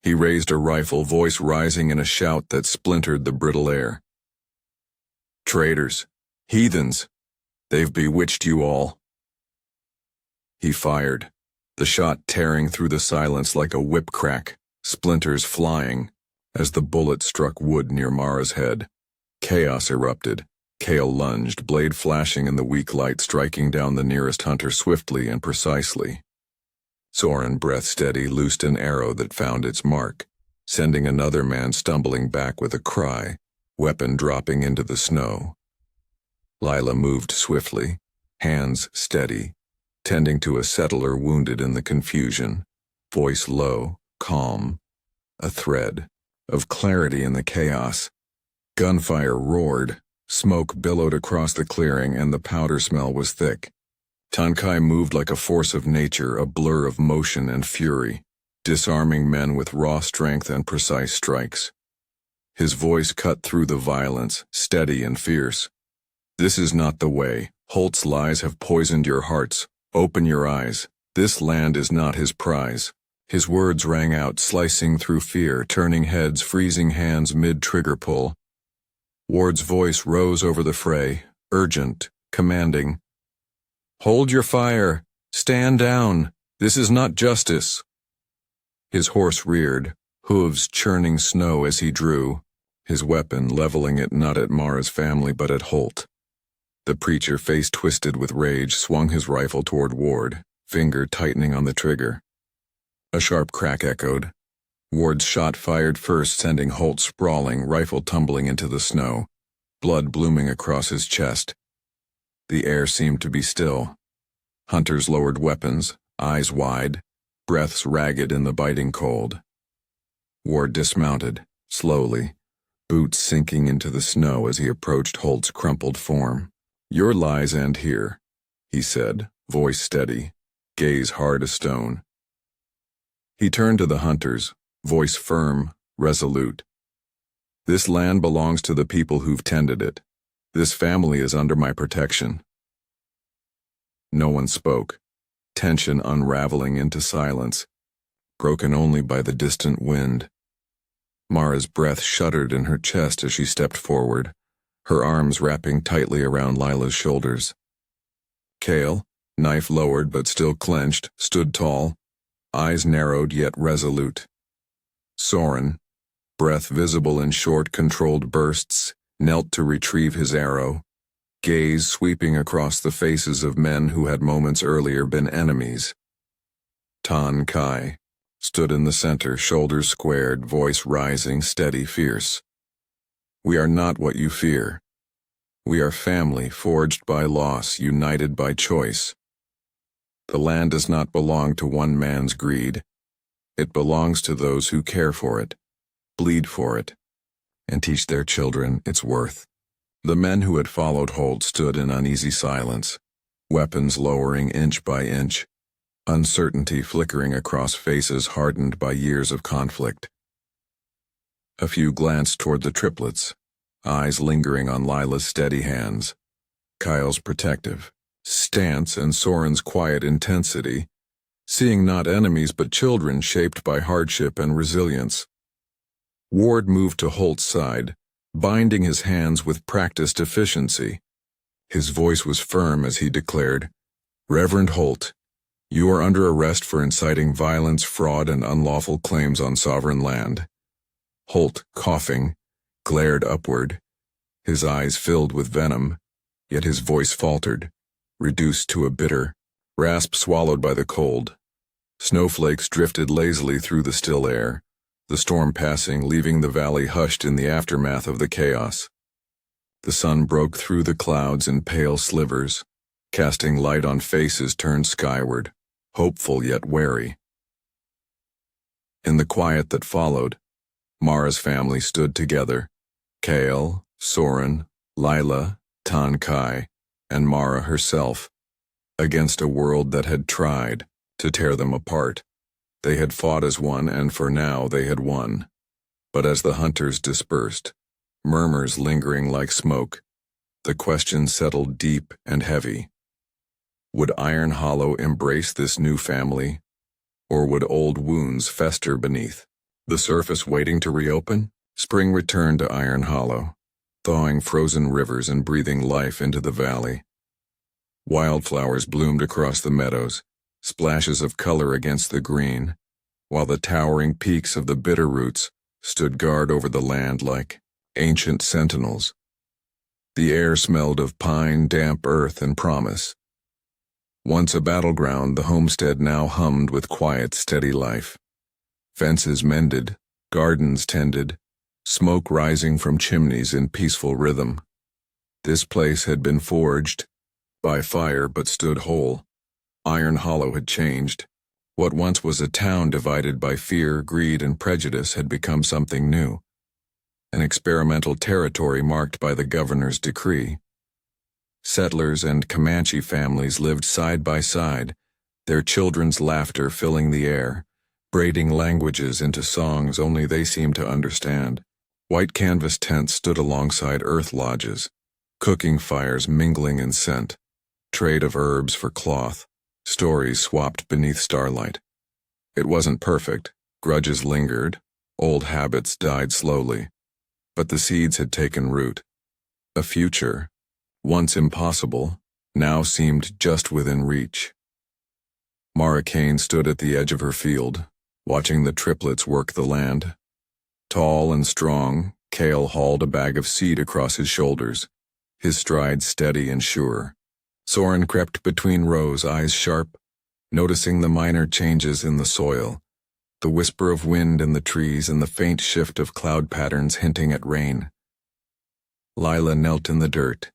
He raised a rifle, voice rising in a shout that splintered the brittle air. "Traitors, heathens, they've bewitched you all." He fired, the shot tearing through the silence like a whip crack, splinters flying as the bullet struck wood near Mara's head. Chaos erupted. Kale lunged, blade flashing in the weak light, striking down the nearest hunter swiftly and precisely. Soren, breath steady, loosed an arrow that found its mark, sending another man stumbling back with a cry, weapon dropping into the snow. Lila moved swiftly, hands steady, tending to a settler wounded in the confusion, voice low, calm, a thread of clarity in the chaos. Gunfire roared, smoke billowed across the clearing, and the powder smell was thick. Tankai moved like a force of nature, a blur of motion and fury, disarming men with raw strength and precise strikes. His voice cut through the violence, steady and fierce. "This is not the way. Holt's lies have poisoned your hearts. Open your eyes. This land is not his prize. His words rang out, slicing through fear, turning heads, freezing hands mid-trigger pull. Ward's voice rose over the fray, urgent, commanding. "Hold your fire! Stand down! This is not justice!" His horse reared, hooves churning snow as he drew, his weapon leveling it not at Mara's family but at Holt. The preacher, face twisted with rage, swung his rifle toward Ward, finger tightening on the trigger. A sharp crack echoed. Ward's shot fired first, sending Holt sprawling, rifle tumbling into the snow, blood blooming across his chest. The air seemed to be still. Hunters lowered weapons, eyes wide, breaths ragged in the biting cold. Ward dismounted, slowly, boots sinking into the snow as he approached Holt's crumpled form. "Your lies end here," he said, voice steady, gaze hard as stone. He turned to the hunters, voice firm, resolute. "This land belongs to the people who've tended it. This family is under my protection." No one spoke, tension unraveling into silence, broken only by the distant wind. Mara's breath shuddered in her chest as she stepped forward, her arms wrapping tightly around Lila's shoulders. Cale, knife lowered but still clenched, stood tall, eyes narrowed yet resolute. Soren, breath visible in short, controlled bursts, knelt to retrieve his arrow, gaze sweeping across the faces of men who had moments earlier been enemies. Tan Kai stood in the center, shoulders squared, voice rising, steady, fierce. "We are not what you fear. We are family, forged by loss, united by choice. The land does not belong to one man's greed. It belongs to those who care for it, bleed for it, and teach their children its worth." The men who had followed Holt stood in uneasy silence, weapons lowering inch by inch, uncertainty flickering across faces hardened by years of conflict. A few glanced toward the triplets, eyes lingering on Lila's steady hands, Kyle's protective stance and Soren's quiet intensity, seeing not enemies but children shaped by hardship and resilience. Ward moved to Holt's side, binding his hands with practiced efficiency. His voice was firm as he declared, "Reverend Holt, you are under arrest for inciting violence, fraud, and unlawful claims on sovereign land." Holt, coughing, glared upward, his eyes filled with venom, yet his voice faltered, reduced to a bitter rasp swallowed by the cold. Snowflakes drifted lazily through the still air, the storm passing, leaving the valley hushed in the aftermath of the chaos. The sun broke through the clouds in pale slivers, casting light on faces turned skyward, hopeful yet wary. In the quiet that followed, Mara's family stood together, Cale, Soren, Lila, Tan Kai, and Mara herself, against a world that had tried to tear them apart. They had fought as one, and for now they had won. But as the hunters dispersed, murmurs lingering like smoke, the question settled deep and heavy. Would Iron Hollow embrace this new family, or would old wounds fester beneath? The surface waiting to reopen? Spring returned to Iron Hollow, thawing frozen rivers and breathing life into the valley. Wildflowers bloomed across the meadows, splashes of color against the green, while the towering peaks of the bitterroots stood guard over the land like ancient sentinels. The air smelled of pine, damp earth, and promise. Once a battleground, the homestead now hummed with quiet, steady life. Fences mended, gardens tended, smoke rising from chimneys in peaceful rhythm. This place had been forged by fire but stood whole. Iron Hollow had changed. What once was a town divided by fear, greed, and prejudice had become something new. An experimental territory marked by the governor's decree. Settlers and Comanche families lived side by side, their children's laughter filling the air, braiding languages into songs only they seemed to understand. White canvas tents stood alongside earth lodges, cooking fires mingling in scent, trade of herbs for cloth, stories swapped beneath starlight. It wasn't perfect, grudges lingered, old habits died slowly, but the seeds had taken root. A future, once impossible, now seemed just within reach. Mara Kane stood at the edge of her field, watching the triplets work the land. Tall and strong, Cale hauled a bag of seed across his shoulders, his stride steady and sure. Soren crept between rows, eyes sharp, noticing the minor changes in the soil, the whisper of wind in the trees and the faint shift of cloud patterns hinting at rain. Lila knelt in the dirt,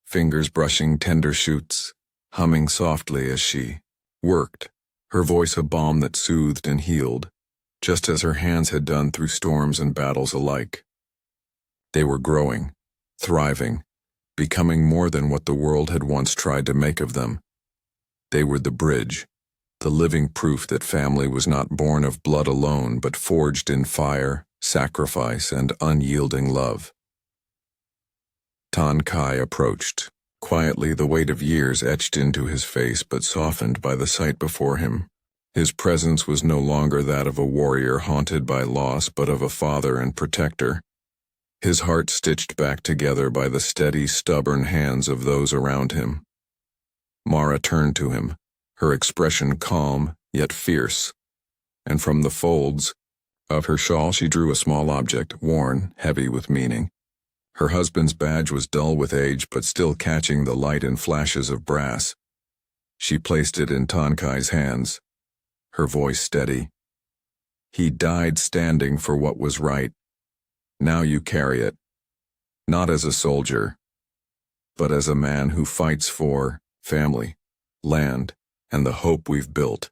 fingers brushing tender shoots, humming softly as she worked, her voice a balm that soothed and healed, just as her hands had done through storms and battles alike. They were growing, thriving, becoming more than what the world had once tried to make of them. They were the bridge, the living proof that family was not born of blood alone but forged in fire, sacrifice, and unyielding love. Tan Kai approached. Quietly, the weight of years etched into his face but softened by the sight before him. His presence was no longer that of a warrior haunted by loss but of a father and protector. His heart stitched back together by the steady, stubborn hands of those around him. Mara turned to him, her expression calm yet fierce, and from the folds of her shawl she drew a small object, worn, heavy with meaning. Her husband's badge was dull with age but still catching the light in flashes of brass. She placed it in Tan Kai's hands, her voice steady. He died standing for what was right. Now you carry it, not as a soldier, but as a man who fights for family, land, and the hope we've built.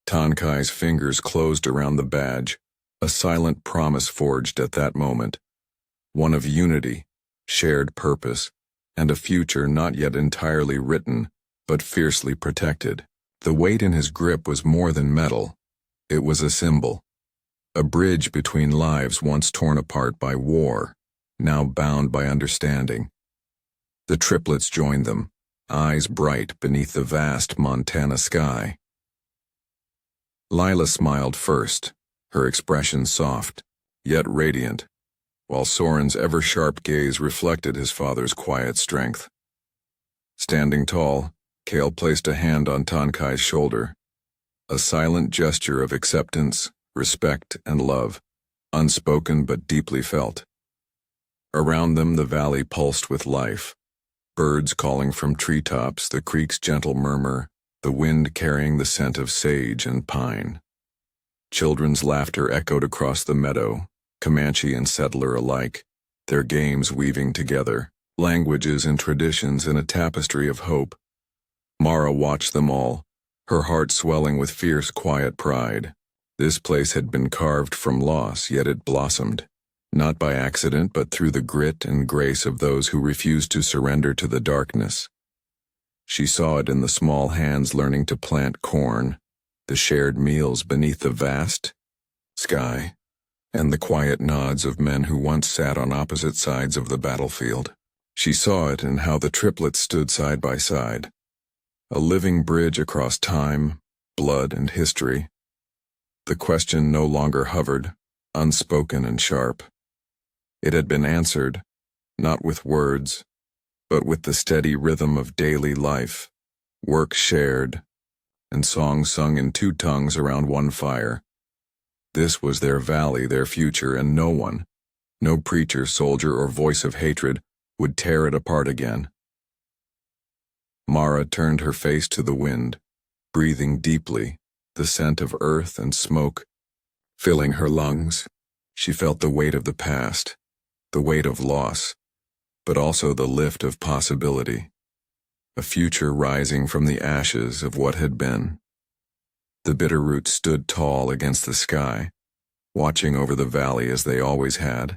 Tan Kai's fingers closed around the badge, a silent promise forged at that moment. One of unity, shared purpose, and a future not yet entirely written, but fiercely protected. The weight in his grip was more than metal. It was a symbol. A bridge between lives once torn apart by war, now bound by understanding. The triplets joined them, eyes bright beneath the vast Montana sky. Lila smiled first, her expression soft, yet radiant, while Soren's ever-sharp gaze reflected his father's quiet strength. Standing tall, Cale placed a hand on Tan Kai's shoulder, a silent gesture of acceptance, respect, and love, unspoken but deeply felt. Around them the valley pulsed with life, birds calling from treetops, the creek's gentle murmur, the wind carrying the scent of sage and pine. Children's laughter echoed across the meadow, Comanche and settler alike, their games weaving together, languages and traditions in a tapestry of hope. Mara watched them all, her heart swelling with fierce, quiet pride. This place had been carved from loss, yet it blossomed, not by accident but through the grit and grace of those who refused to surrender to the darkness. She saw it in the small hands learning to plant corn, the shared meals beneath the vast sky, and the quiet nods of men who once sat on opposite sides of the battlefield. She saw it in how the triplets stood side by side, a living bridge across time, blood, and history. The question no longer hovered, unspoken and sharp. It had been answered, not with words, but with the steady rhythm of daily life, work shared, and songs sung in two tongues around one fire. This was their valley, their future, and no one, no preacher, soldier, or voice of hatred, would tear it apart again. Mara turned her face to the wind, breathing deeply, the scent of earth and smoke filling her lungs. She felt the weight of the past, the weight of loss, but also the lift of possibility, a future rising from the ashes of what had been. The bitterroots stood tall against the sky, watching over the valley as they always had,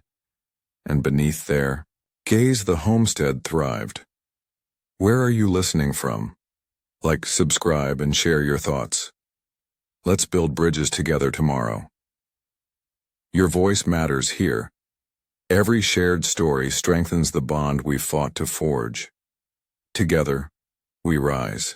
and beneath their gaze the homestead thrived. Where are you listening from? Like, subscribe, and share your thoughts. Let's build bridges together tomorrow. Your voice matters here. Every shared story strengthens the bond we fought to forge. Together, we rise.